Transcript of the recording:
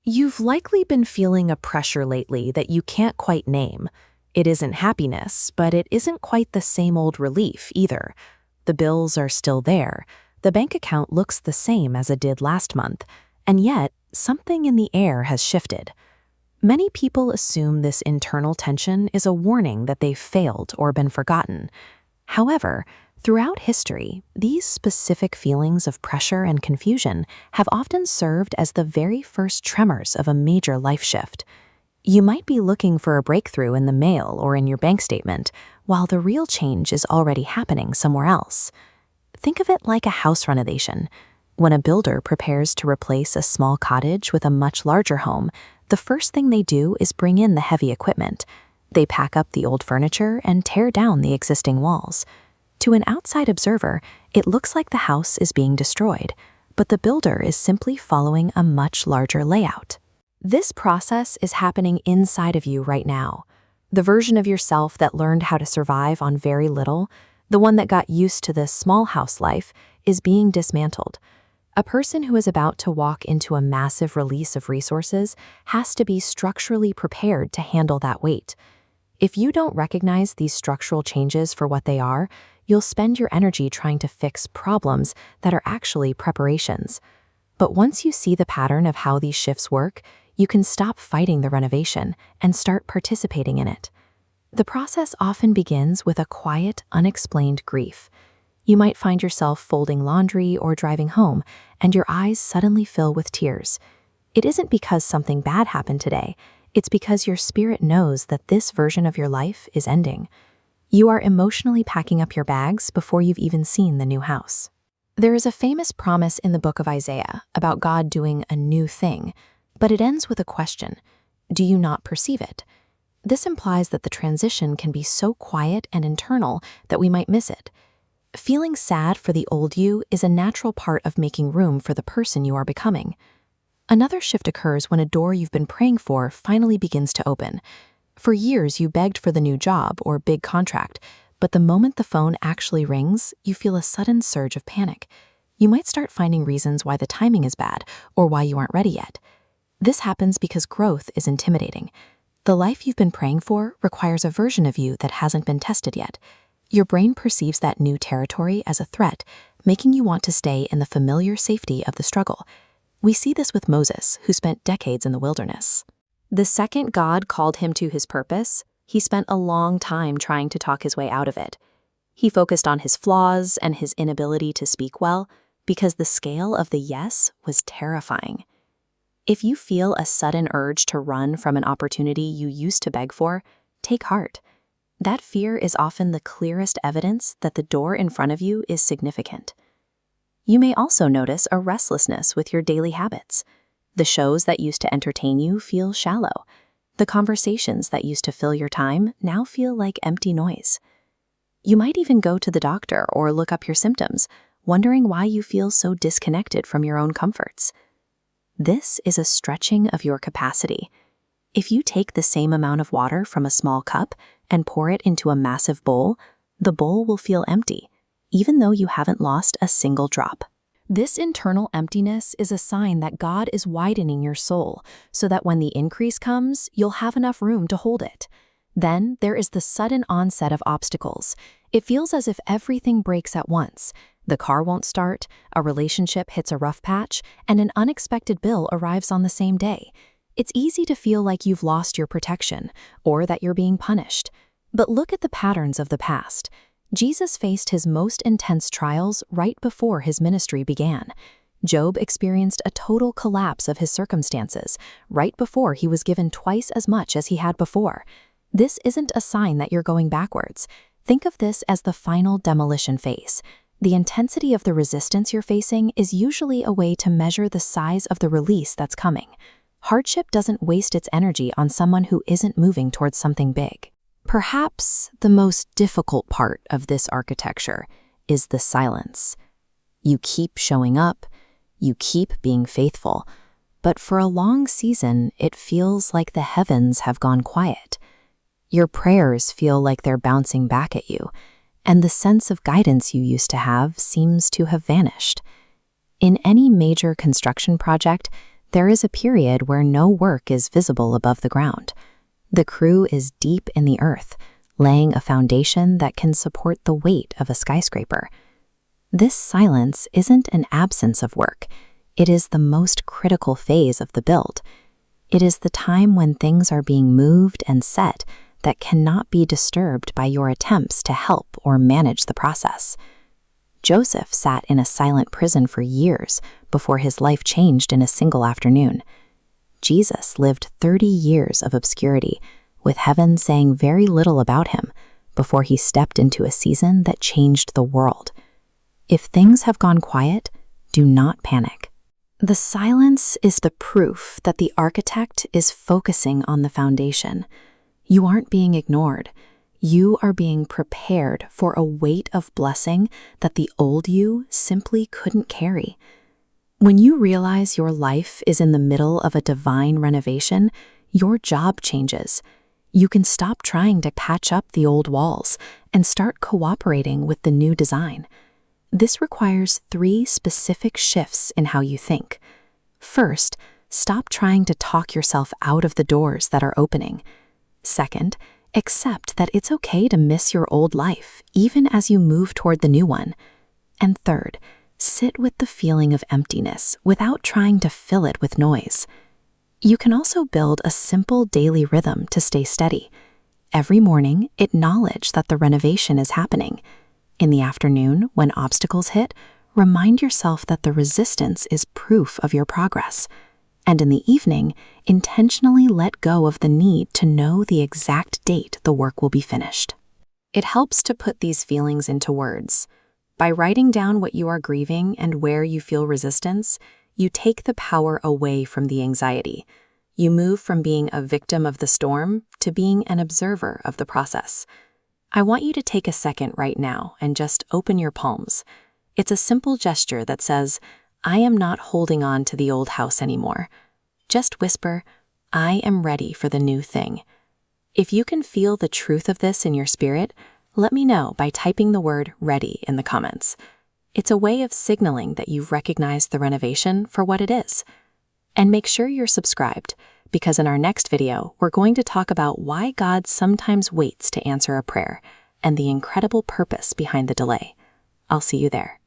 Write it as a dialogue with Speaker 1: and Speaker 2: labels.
Speaker 1: You've likely been feeling a pressure lately that you can't quite name. It isn't happiness, but it isn't quite the same old relief either. The bills are still there. The bank account looks the same as it did last month, and yet something in the air has shifted. Many people assume this internal tension is a warning that they've failed or been forgotten. However, throughout history, these specific feelings of pressure and confusion have often served as the very first tremors of a major life shift. You might be looking for a breakthrough in the mail or in your bank statement, while the real change is already happening somewhere else. Think of it like a house renovation. When a builder prepares to replace a small cottage with a much larger home, the first thing they do is bring in the heavy equipment. They pack up the old furniture and tear down the existing walls. To an outside observer, it looks like the house is being destroyed, but the builder is simply following a much larger layout. This process is happening inside of you right now. The version of yourself that learned how to survive on very little, the one that got used to the small house life, is being dismantled. A person who is about to walk into a massive release of resources has to be structurally prepared to handle that weight. If you don't recognize these structural changes for what they are, you'll spend your energy trying to fix problems that are actually preparations. But once you see the pattern of how these shifts work, you can stop fighting the renovation and start participating in it. The process often begins with a quiet, unexplained grief. You might find yourself folding laundry or driving home, and your eyes suddenly fill with tears. It isn't because something bad happened today. It's because your spirit knows that this version of your life is ending. You are emotionally packing up your bags before you've even seen the new house. There is a famous promise in the book of Isaiah about God doing a new thing, but it ends with a question: do you not perceive it? This implies that the transition can be so quiet and internal that we might miss it. Feeling sad for the old you is a natural part of making room for the person you are becoming. Another shift occurs when a door you've been praying for finally begins to open. For years, you begged for the new job or big contract, but the moment the phone actually rings, you feel a sudden surge of panic. You might start finding reasons why the timing is bad or why you aren't ready yet. This happens because growth is intimidating. The life you've been praying for requires a version of you that hasn't been tested yet. Your brain perceives that new territory as a threat, making you want to stay in the familiar safety of the struggle. We see this with Moses, who spent decades in the wilderness. The second God called him to his purpose, he spent a long time trying to talk his way out of it. He focused on his flaws and his inability to speak well, because the scale of the yes was terrifying. If you feel a sudden urge to run from an opportunity you used to beg for, take heart. That fear is often the clearest evidence that the door in front of you is significant. You may also notice a restlessness with your daily habits. The shows that used to entertain you feel shallow. The conversations that used to fill your time now feel like empty noise. You might even go to the doctor or look up your symptoms, wondering why you feel so disconnected from your own comforts. This is a stretching of your capacity. If you take the same amount of water from a small cup and pour it into a massive bowl, the bowl will feel empty, even though you haven't lost a single drop. This internal emptiness is a sign that God is widening your soul, so that when the increase comes, you'll have enough room to hold it. Then there is the sudden onset of obstacles. It feels as if everything breaks at once. The car won't start, a relationship hits a rough patch, and an unexpected bill arrives on the same day. It's easy to feel like you've lost your protection, or that you're being punished. But look at the patterns of the past. Jesus faced his most intense trials right before his ministry began. Job experienced a total collapse of his circumstances right before he was given twice as much as he had before. This isn't a sign that you're going backwards. Think of this as the final demolition phase. The intensity of the resistance you're facing is usually a way to measure the size of the release that's coming. Hardship doesn't waste its energy on someone who isn't moving towards something big. Perhaps the most difficult part of this architecture is the silence. You keep showing up, you keep being faithful, but for a long season, it feels like the heavens have gone quiet. Your prayers feel like they're bouncing back at you, and the sense of guidance you used to have seems to have vanished. In any major construction project, there is a period where no work is visible above the ground. The crew is deep in the earth, laying a foundation that can support the weight of a skyscraper. This silence isn't an absence of work. It is the most critical phase of the build. It is the time when things are being moved and set that cannot be disturbed by your attempts to help or manage the process. Joseph sat in a silent prison for years before his life changed in a single afternoon. Jesus lived 30 years of obscurity, with heaven saying very little about him, before he stepped into a season that changed the world. If things have gone quiet, do not panic. The silence is the proof that the architect is focusing on the foundation. You aren't being ignored. You are being prepared for a weight of blessing that the old you simply couldn't carry. When you realize your life is in the middle of a divine renovation, your job changes. You can stop trying to patch up the old walls and start cooperating with the new design. This requires 3 specific shifts in how you think. First, stop trying to talk yourself out of the doors that are opening. Second, accept that it's okay to miss your old life, even as you move toward the new one. And third, sit with the feeling of emptiness without trying to fill it with noise. You can also build a simple daily rhythm to stay steady. Every morning, acknowledge that the renovation is happening. In the afternoon, when obstacles hit, remind yourself that the resistance is proof of your progress. And in the evening, intentionally let go of the need to know the exact date the work will be finished. It helps to put these feelings into words. By writing down what you are grieving and where you feel resistance, you take the power away from the anxiety. You move from being a victim of the storm to being an observer of the process. I want you to take a second right now and just open your palms. It's a simple gesture that says, I am not holding on to the old house anymore. Just whisper, I am ready for the new thing. If you can feel the truth of this in your spirit, let me know by typing the word ready in the comments. It's a way of signaling that you've recognized the renovation for what it is. And make sure you're subscribed, because in our next video, we're going to talk about why God sometimes waits to answer a prayer and the incredible purpose behind the delay. I'll see you there.